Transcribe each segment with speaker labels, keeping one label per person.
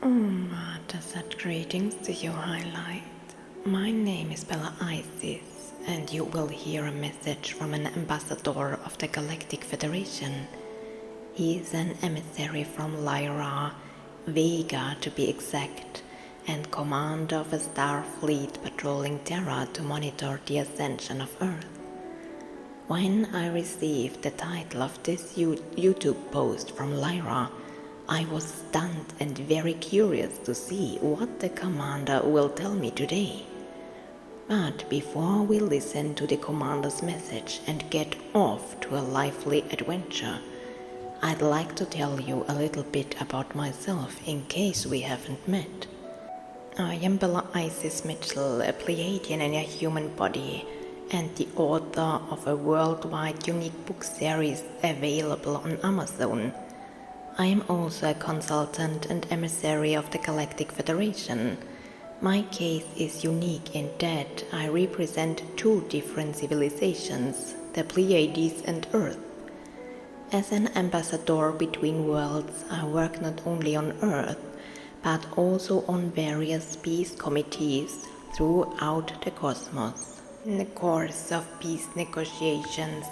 Speaker 1: Omar Ta Satt, greetings to you, Highlight. My name is Bella Isis, and you will hear a message from an ambassador of the Galactic Federation. He is an emissary from Lyra, Vega to be exact, and commander of a star fleet patrolling Terra to monitor the ascension of Earth. When I received the title of this YouTube post from Lyra, I was stunned and very curious to see what the commander will tell me today. But before we listen to the commander's message and get off to a lively adventure, I'd like to tell you a little bit about myself in case we haven't met. I am Bella Isis Mitchell, a Pleiadian in a human body, and the author of a worldwide unique book series available on Amazon. I am also a consultant and emissary of the Galactic Federation. My case is unique in that I represent two different civilizations, the Pleiades and Earth. As an ambassador between worlds, I work not only on Earth, but also on various peace committees throughout the cosmos. In the course of peace negotiations,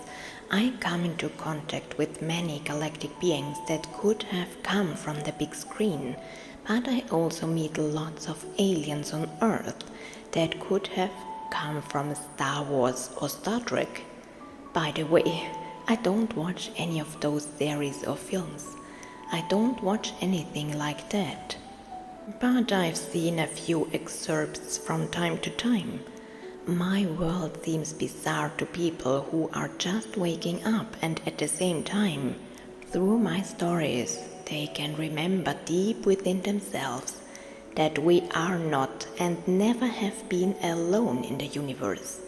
Speaker 1: I come into contact with many galactic beings that could have come from the big screen, but I also meet lots of aliens on Earth that could have come from Star Wars or Star Trek. By the way, I don't watch any of those series or films. I don't watch anything like that. But I've seen a few excerpts from time to time. My world seems bizarre to people who are just waking up, and at the same time, through my stories, they can remember deep within themselves that we are not and never have been alone in the universe.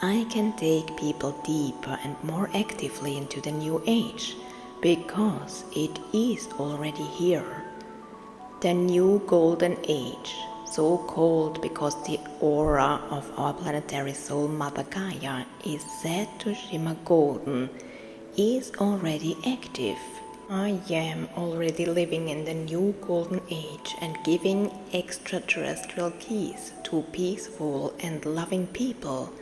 Speaker 1: I can take people deeper and more actively into the new age, because it is already here. The new golden age, so called because the aura of our planetary soul Mother Gaia is said to shimmer golden, is already active. I am already living in the new golden age and giving extraterrestrial keys to peaceful and loving people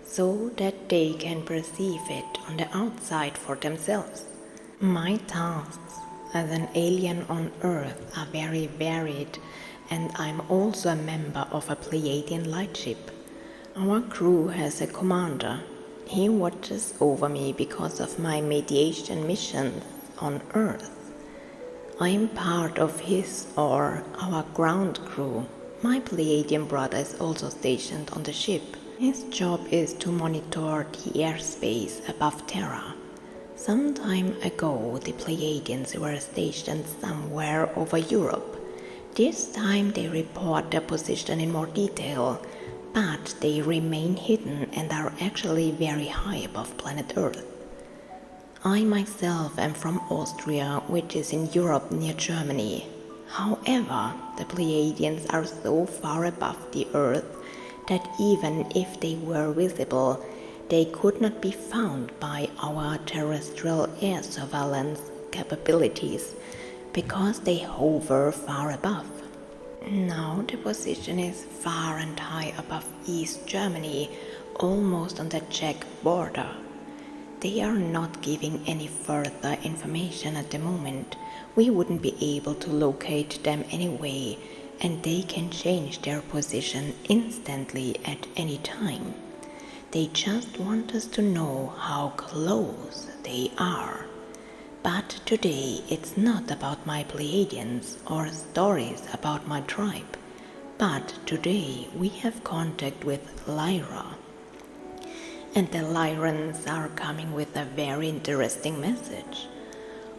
Speaker 1: so that they can perceive it on the outside for themselves. My tasks as an alien on Earth are very varied, and I'm also a member of a Pleiadian lightship. Our crew has a commander. He watches over me because of my mediation missions on Earth. I'm part of his or our ground crew. My Pleiadian brother is also stationed on the ship. His job is to monitor the airspace above Terra. Some time ago, the Pleiadians were stationed somewhere over Europe. This time they report their position in more detail, but they remain hidden and are actually very high above planet Earth. I myself am from Austria, which is in Europe near Germany. However, the Pleiadians are so far above the Earth that even if they were visible, they could not be found by our terrestrial air surveillance capabilities, because they hover far above. Now the position is far and high above East Germany, almost on the Czech border. They are not giving any further information at the moment. We wouldn't be able to locate them anyway, and they can change their position instantly at any time. They just want us to know how close they are. But today it's not about my Pleiadians or stories about my tribe, but today we have contact with Lyra. And the Lyrans are coming with a very interesting message.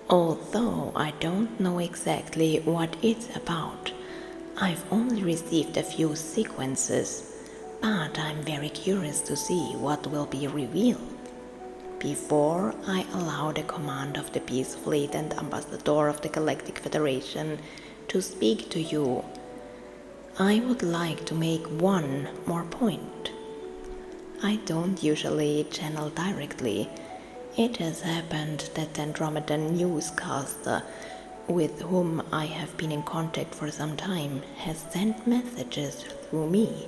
Speaker 1: Although I don't know exactly what it's about, I've only received a few sequences, but I'm very curious to see what will be revealed. Before I allow the command of the Peace Fleet and Ambassador of the Galactic Federation to speak to you, I would like to make one more point. I don't usually channel directly. It has happened that the Andromedan newscaster with whom I have been in contact for some time, has sent messages through me,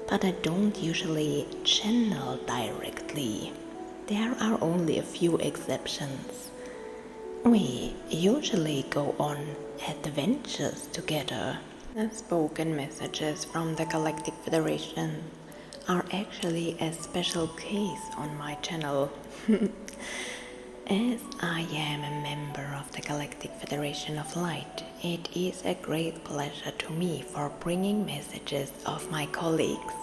Speaker 1: but I don't usually channel directly. There are only a few exceptions. We usually go on adventures together. The spoken messages from the Galactic Federation are actually a special case on my channel. As I am a member of the Galactic Federation of Light, it is a great pleasure to me for bringing messages of my colleagues.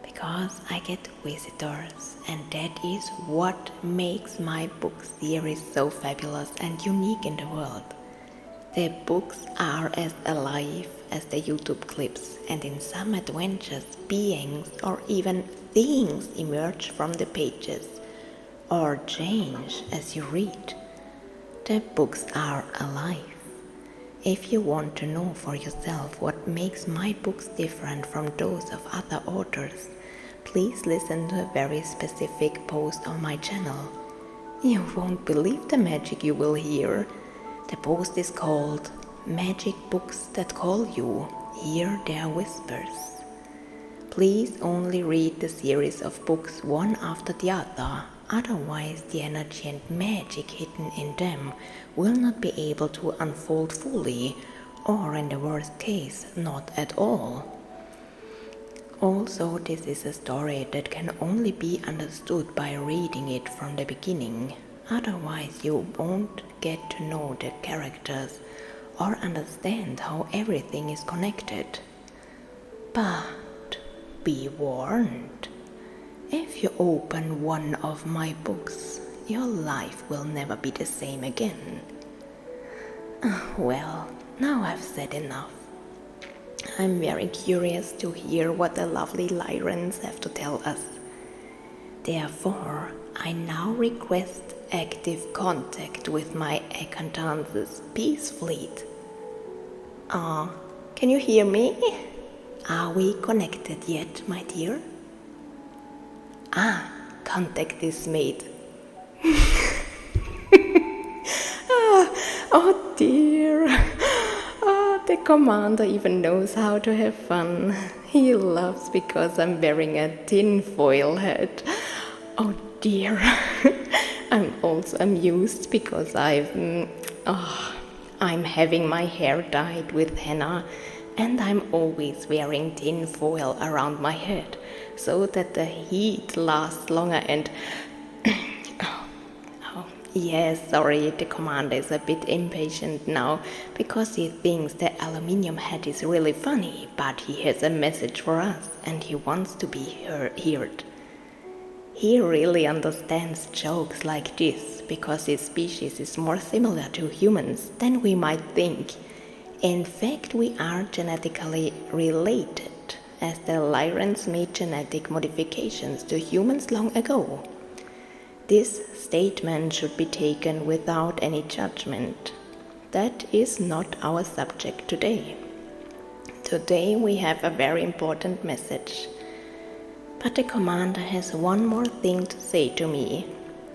Speaker 1: Because I get visitors, and that is what makes my book series so fabulous and unique in the world. The books are as alive as the YouTube clips, and in some adventures, beings or even things emerge from the pages or change as you read. The books are alive. If you want to know for yourself what makes my books different from those of other authors, please listen to a very specific post on my channel. You won't believe the magic you will hear. The post is called Magic Books That Call You, Hear Their Whispers. Please only read the series of books one after the other, otherwise the energy and magic hidden in them will not be able to unfold fully, or in the worst case, not at all. Also, this is a story that can only be understood by reading it from the beginning, otherwise you won't get to know the characters or understand how everything is connected. But be warned. If you open one of my books, your life will never be the same again. Well, now I've said enough. I'm very curious to hear what the lovely Lyrans have to tell us. Therefore, I now request active contact with my acquaintances Peace Fleet. Can you hear me? Are we connected yet, my dear? Contact is made. Oh dear. The commander even knows how to have fun. He laughs because I'm wearing a tinfoil hat. Oh dear. I'm also amused because I'm having my hair dyed with henna, and I'm always wearing tin foil around my head so that the heat lasts longer and yes, sorry, the commander is a bit impatient now because he thinks the aluminium hat is really funny, but he has a message for us and he wants to be heard. He really understands jokes like this because his species is more similar to humans than we might think. In fact, we are genetically related, as the Lyrans made genetic modifications to humans long ago. This statement should be taken without any judgment. That is not our subject today. Today we have a very important message. But the commander has one more thing to say to me.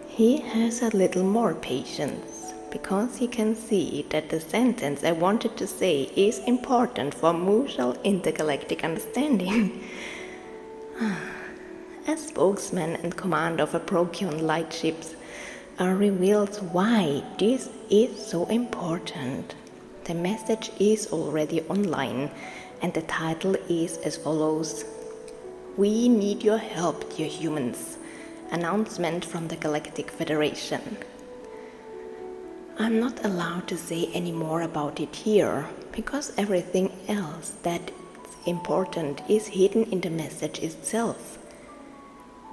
Speaker 1: He has a little more patience, because he can see that the sentence I wanted to say is important for mutual intergalactic understanding. As spokesman and commander of a Procyon lightships reveals why this is so important. The message is already online, and the title is as follows: We need your help, dear humans. Announcement from the Galactic Federation. I'm not allowed to say any more about it here, because everything else that's important is hidden in the message itself.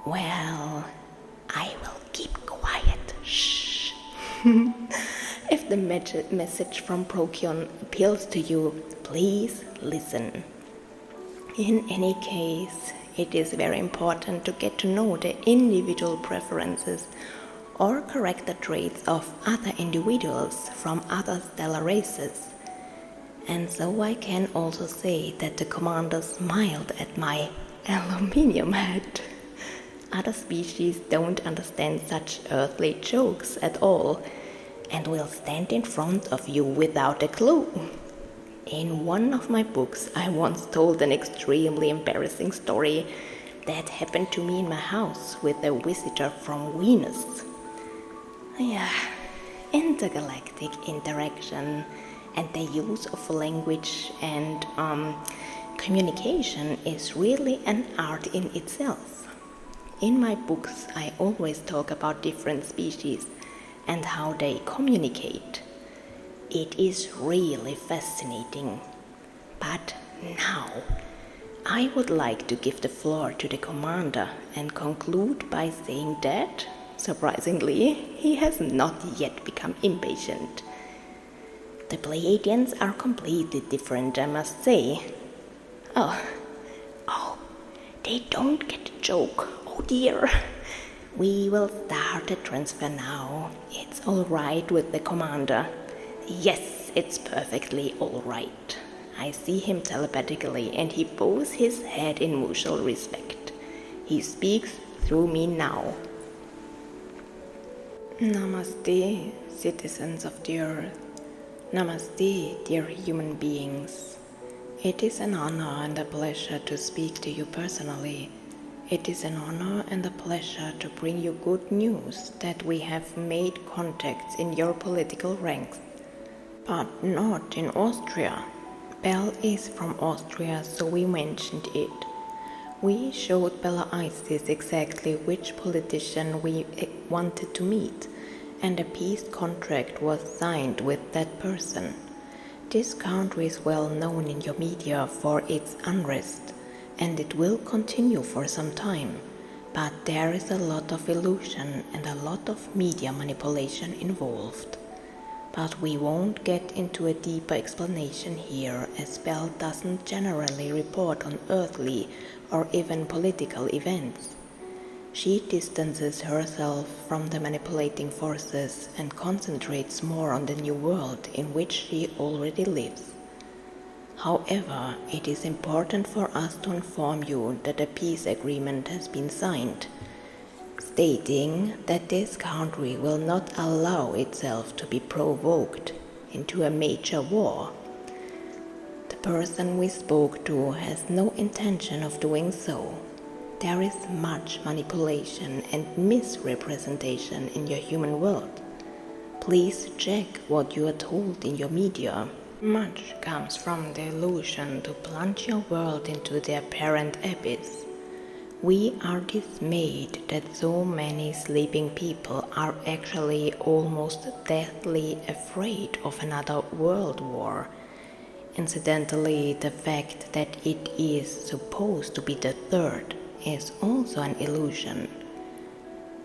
Speaker 1: Well, I will keep quiet. Shh. If the message from Procyon appeals to you, please listen. In any case, it is very important to get to know the individual preferences or character traits of other individuals from other stellar races. And so I can also say that the commander smiled at my aluminium hat. Other species don't understand such earthly jokes at all. and will stand in front of you without a clue. In one of my books, I once told an extremely embarrassing story that happened to me in my house with a visitor from Venus. Yeah, intergalactic interaction and the use of language and communication is really an art in itself. In my books, I always talk about different species and how they communicate. It is really fascinating. But now, I would like to give the floor to the commander and conclude by saying that, surprisingly, he has not yet become impatient. The Pleiadians are completely different, I must say. Oh, they don't get the joke. Oh dear. We will start the transfer now. It's all right with the commander. Yes, it's perfectly all right. I see him telepathically and he bows his head in mutual respect. He speaks through me now. Namaste, citizens of the earth. Namaste, dear human beings. It is an honor and a pleasure to speak to you personally. It is an honor and a pleasure to bring you good news that we have made contacts in your political ranks. But not in Austria. Belle is from Austria, so we mentioned it. We showed Bella Isis exactly which politician we wanted to meet, and a peace contract was signed with that person. This country is well known in your media for its unrest, and it will continue for some time, but there is a lot of illusion and a lot of media manipulation involved. But we won't get into a deeper explanation here, as Belle doesn't generally report on earthly or even political events. She distances herself from the manipulating forces and concentrates more on the new world in which she already lives. However, it is important for us to inform you that a peace agreement has been signed, stating that this country will not allow itself to be provoked into a major war. The person we spoke to has no intention of doing so. There is much manipulation and misrepresentation in your human world. Please check what you are told in your media. Much comes from the illusion to plunge your world into the apparent abyss. We are dismayed that so many sleeping people are actually almost deathly afraid of another world war. Incidentally, the fact that it is supposed to be the third is also an illusion.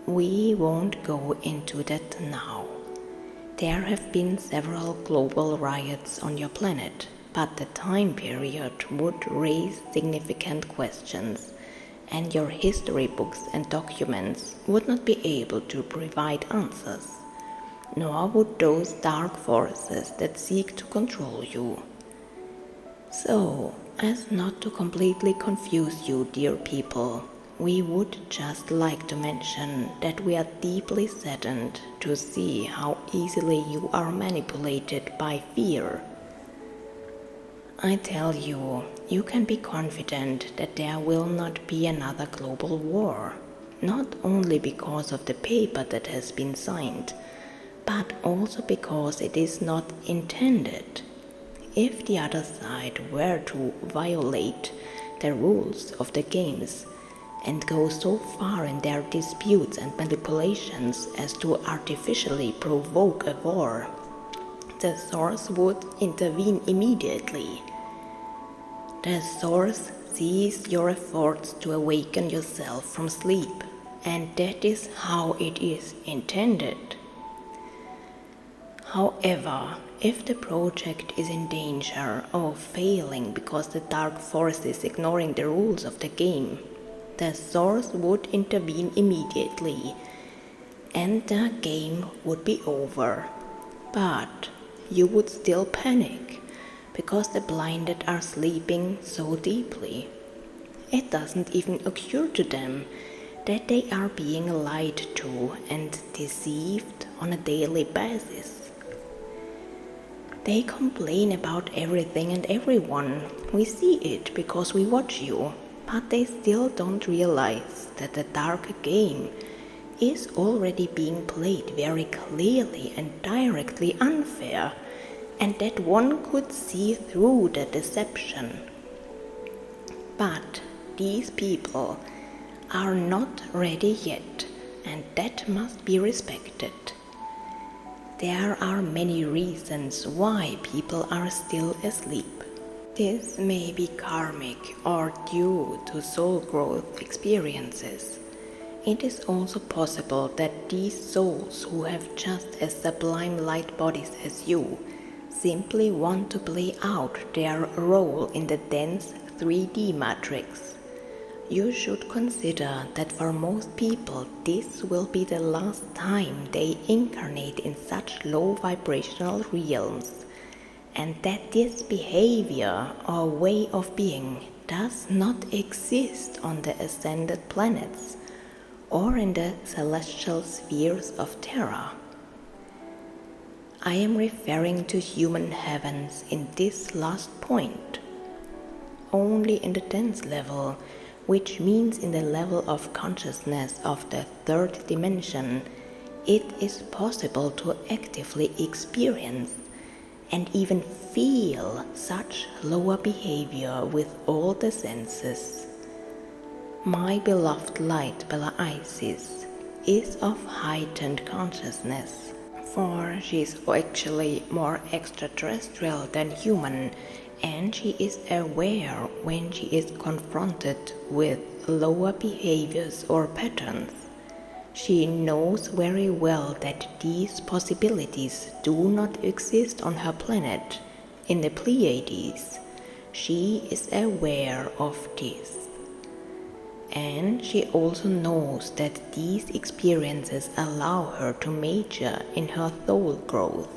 Speaker 1: We won't go into that now. There have been several global riots on your planet, but the time period would raise significant questions, and your history books and documents would not be able to provide answers, nor would those dark forces that seek to control you. So, as not to completely confuse you, dear people, we would just like to mention that we are deeply saddened to see how easily you are manipulated by fear. I tell you, you can be confident that there will not be another global war, not only because of the paper that has been signed, but also because it is not intended. If the other side were to violate the rules of the games and go so far in their disputes and manipulations as to artificially provoke a war, the source would intervene immediately. The source sees your efforts to awaken yourself from sleep, and that is how it is intended. However, if the project is in danger of failing because the dark force is ignoring the rules of the game, the source would intervene immediately, and the game would be over. But you would still panic, because the blinded are sleeping so deeply. It doesn't even occur to them that they are being lied to and deceived on a daily basis. They complain about everything and everyone. We see it because we watch you, but they still don't realize that the dark game is already being played very clearly and directly unfair, and that one could see through the deception. But these people are not ready yet, and that must be respected. There are many reasons why people are still asleep. This may be karmic or due to soul growth experiences. It is also possible that these souls who have just as sublime light bodies as you simply want to play out their role in the dense 3D matrix. You should consider that for most people this will be the last time they incarnate in such low vibrational realms, and that this behavior or way of being does not exist on the ascended planets or in the celestial spheres of Terra. I am referring to human heavens in this last point. Only in the dense level, which means in the level of consciousness of the third dimension, it is possible to actively experience and even feel such lower behavior with all the senses. My beloved light Bella Isis is of heightened consciousness, for she is actually more extraterrestrial than human, and she is aware when she is confronted with lower behaviors or patterns. She knows very well that these possibilities do not exist on her planet, in the Pleiades. She is aware of this. And she also knows that these experiences allow her to major in her soul growth.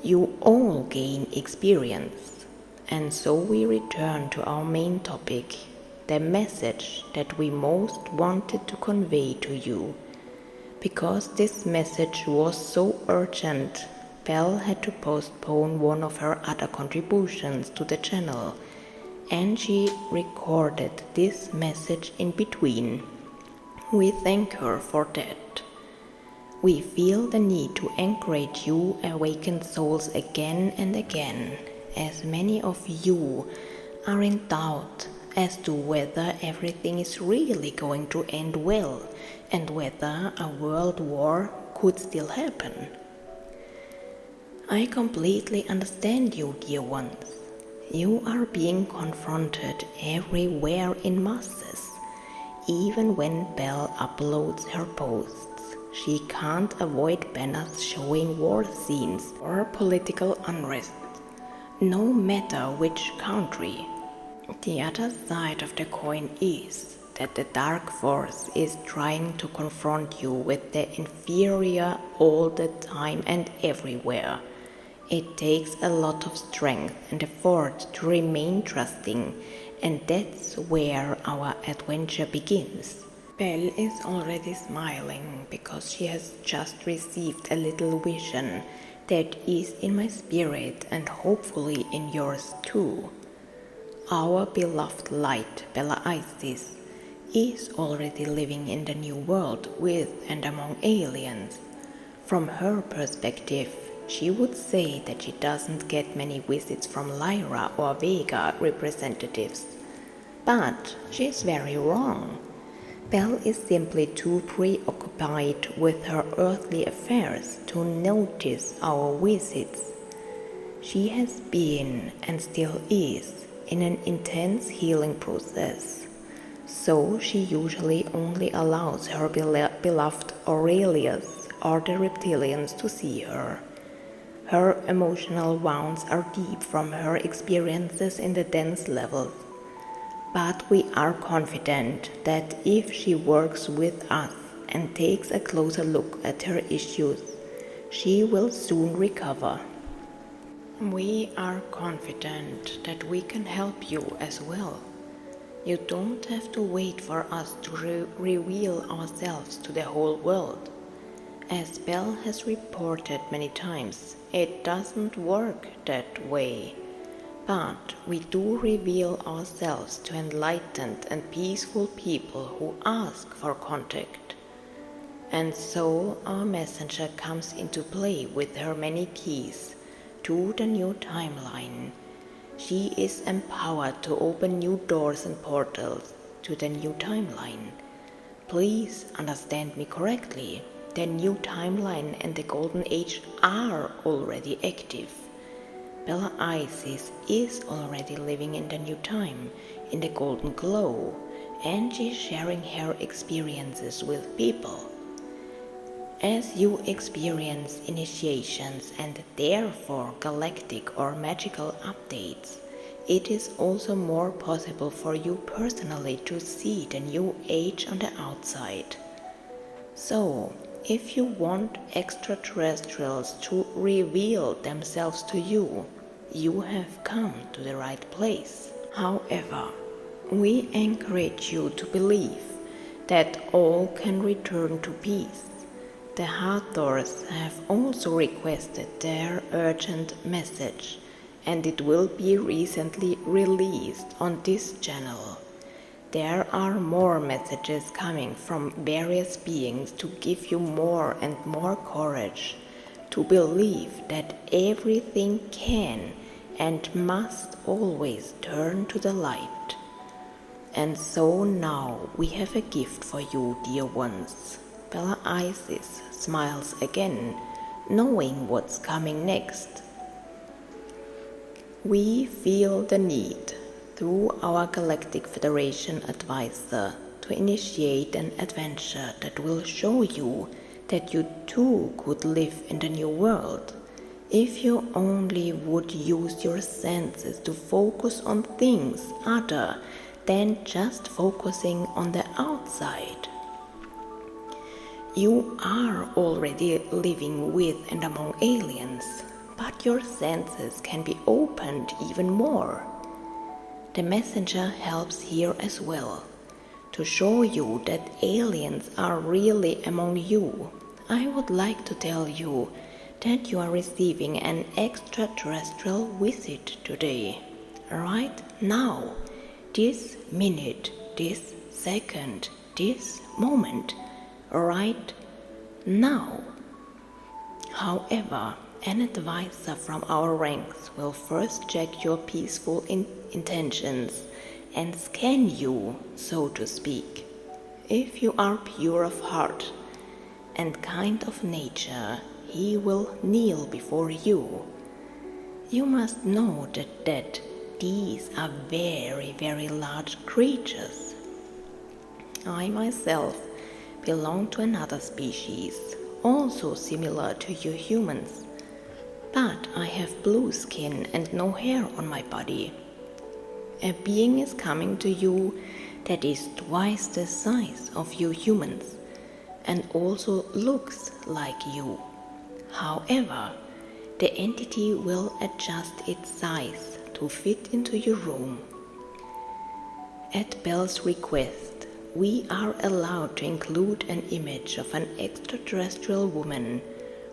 Speaker 1: You all gain experience, and so we return to our main topic, the message that we most wanted to convey to you. Because this message was so urgent, Belle had to postpone one of her other contributions to the channel, and she recorded this message in between. We thank her for that. We feel the need to encourage you awakened souls again and again, as many of you are in doubt as to whether everything is really going to end well and whether a world war could still happen. I completely understand you, dear ones. You are being confronted everywhere in masses. Even when Belle uploads her posts, she can't avoid banners showing war scenes or political unrest, no matter which country. The other side of the coin is that the dark force is trying to confront you with the inferior all the time and everywhere. It takes a lot of strength and effort to remain trusting, and that's where our adventure begins. Belle is already smiling because she has just received a little vision that is in my spirit and hopefully in yours too. Our beloved light, Bella Isis, is already living in the new world with and among aliens. From her perspective, she would say that she doesn't get many visits from Lyra or Vega representatives. But she is very wrong. Belle is simply too preoccupied with her earthly affairs to notice our visits. She has been, and still is, in an intense healing process, so she usually only allows her beloved Aurelius or the reptilians to see her. Her emotional wounds are deep from her experiences in the dense levels, but we are confident that if she works with us and takes a closer look at her issues, she will soon recover. We are confident that we can help you as well. You don't have to wait for us to reveal ourselves to the whole world. As Bell has reported many times, it doesn't work that way. But we do reveal ourselves to enlightened and peaceful people who ask for contact. And so our messenger comes into play with her many keys to the new timeline. She is empowered to open new doors and portals to the new timeline. Please understand me correctly. The new timeline and the Golden Age are already active. Bella Isis is already living in the new time, in the golden glow, and she's sharing her experiences with people. As you experience initiations and therefore galactic or magical updates, it is also more possible for you personally to see the new age on the outside. So, if you want extraterrestrials to reveal themselves to you, you have come to the right place. However, we encourage you to believe that all can return to peace. The Hathors have also requested their urgent message, and it will be recently released on this channel. There are more messages coming from various beings to give you more and more courage to believe that everything can and must always turn to the light. And so now we have a gift for you, dear ones. Bella Isis smiles again, knowing what's coming next. We feel the need, through our Galactic Federation advisor, to initiate an adventure that will show you that you too could live in the new world, if you only would use your senses to focus on things other than just focusing on the outside. You are already living with and among aliens, but your senses can be opened even more. The messenger helps here as well, to show you that aliens are really among you. I would like to tell you that you are receiving an extraterrestrial visit today, right now, this minute, this second, this moment, right now. However, an advisor from our ranks will first check your peaceful intentions and scan you, so to speak. If you are pure of heart and kind of nature, he will kneel before you. You must know that these are very, very large creatures. I myself belong to another species, also similar to you humans, but I have blue skin and no hair on my body. A being is coming to you that is twice the size of you humans and also looks like you. However, the entity will adjust its size to fit into your room. At Bell's request, we are allowed to include an image of an extraterrestrial woman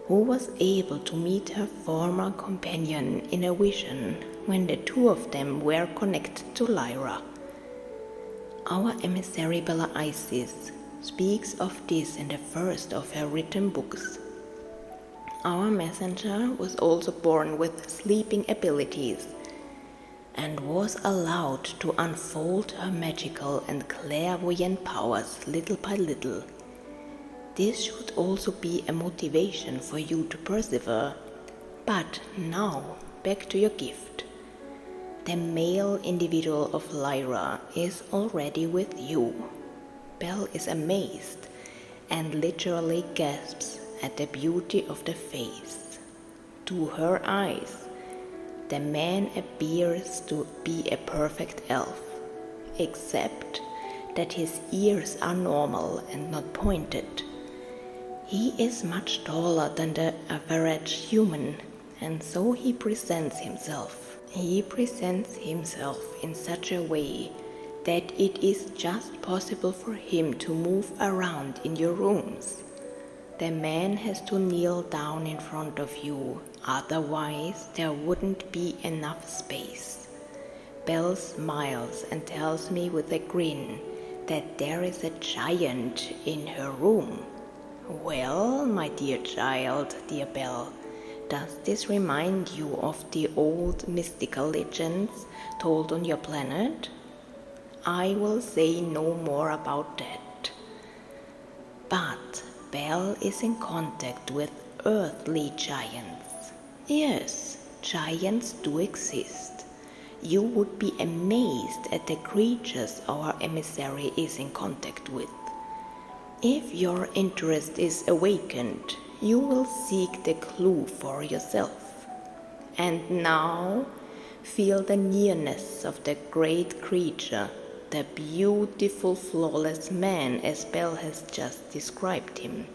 Speaker 1: who was able to meet her former companion in a vision when the two of them were connected to Lyra. Our emissary Bella Isis speaks of this in the first of her written books. Our messenger was also born with sleeping abilities and was allowed to unfold her magical and clairvoyant powers little by little. This should also be a motivation for you to persevere. But now, back to your gift. The male individual of Lyra is already with you. Belle is amazed and literally gasps at the beauty of the face. To her eyes, the man appears to be a perfect elf, except that his ears are normal and not pointed. He is much taller than the average human, and so he presents himself. He presents himself in such a way that it is just possible for him to move around in your rooms. The man has to kneel down in front of you, otherwise there wouldn't be enough space. Belle smiles and tells me with a grin that there is a giant in her room. Well, my dear child, dear Belle, does this remind you of the old mystical legends told on your planet? I will say no more about that. But Belle is in contact with earthly giants. Yes, giants do exist. You would be amazed at the creatures our emissary is in contact with. If your interest is awakened, you will seek the clue for yourself. And now, feel the nearness of the great creature, the beautiful, flawless man as Belle has just described him.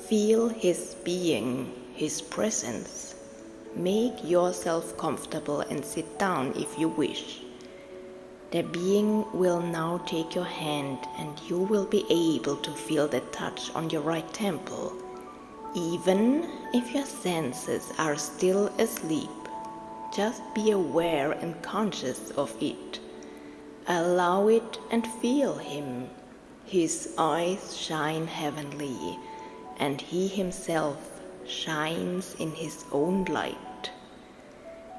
Speaker 1: Feel his being, his presence. Make yourself comfortable and sit down if you wish. The being will now take your hand and you will be able to feel the touch on your right temple, even if your senses are still asleep. Just be aware and conscious of it. Allow it and feel him. His eyes shine heavenly, and he himself shines in his own light.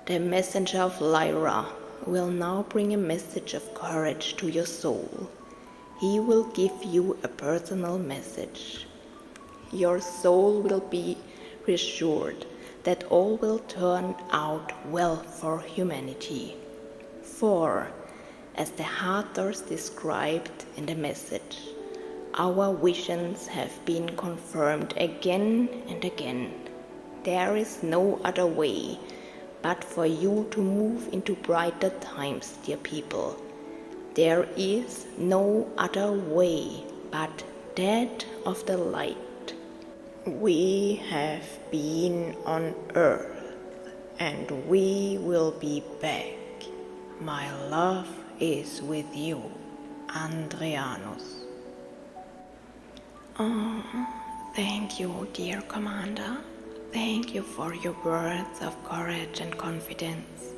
Speaker 1: The messenger of Lyra will now bring a message of courage to your soul. He will give you a personal message. Your soul will be reassured that all will turn out well for humanity. For, as the Hathors described in the message, our visions have been confirmed again and again. There is no other way but for you to move into brighter times, dear people. There is no other way but that of the light. We have been on earth, and we will be back. My love is with you, Andreanus. Oh, thank you, dear Commander. Thank you for your words of courage and confidence.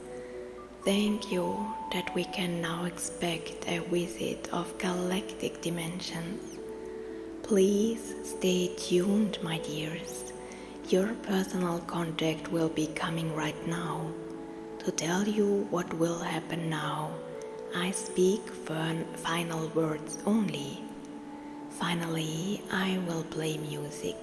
Speaker 1: Thank you that we can now expect a visit of galactic dimensions. Please stay tuned, my dears. Your personal contact will be coming right now. To tell you what will happen now, I speak final words only. Finally, I will play music.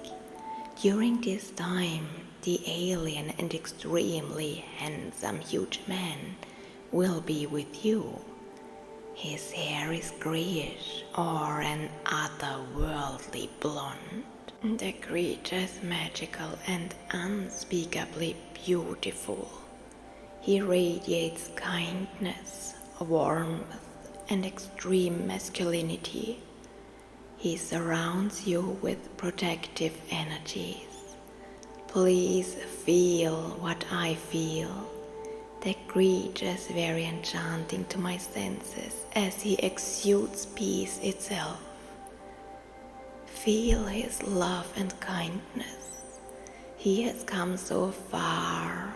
Speaker 1: During this time, the alien and extremely handsome huge man will be with you. His hair is grayish or an otherworldly blonde. The creature is magical and unspeakably beautiful. He radiates kindness, warmth, and extreme masculinity. He surrounds you with protective energies. Please feel what I feel. The creature is very enchanting to my senses as he exudes peace itself. Feel his love and kindness. He has come so far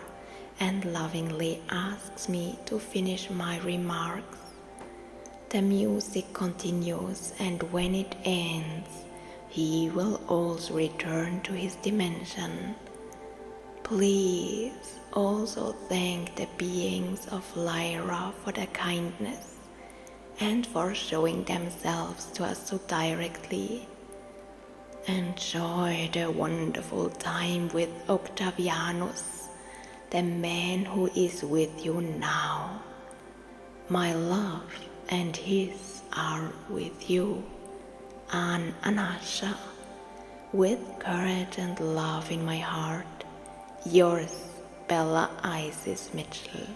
Speaker 1: and lovingly asks me to finish my remarks. The music continues, and when it ends, he will also return to his dimension. Please also thank the beings of Lyra for their kindness and for showing themselves to us so directly. Enjoy the wonderful time with Octavianus, the man who is with you now. My love and his are with you, An Anasha, with courage and love in my heart. Yours, Bella Isis Mitchell.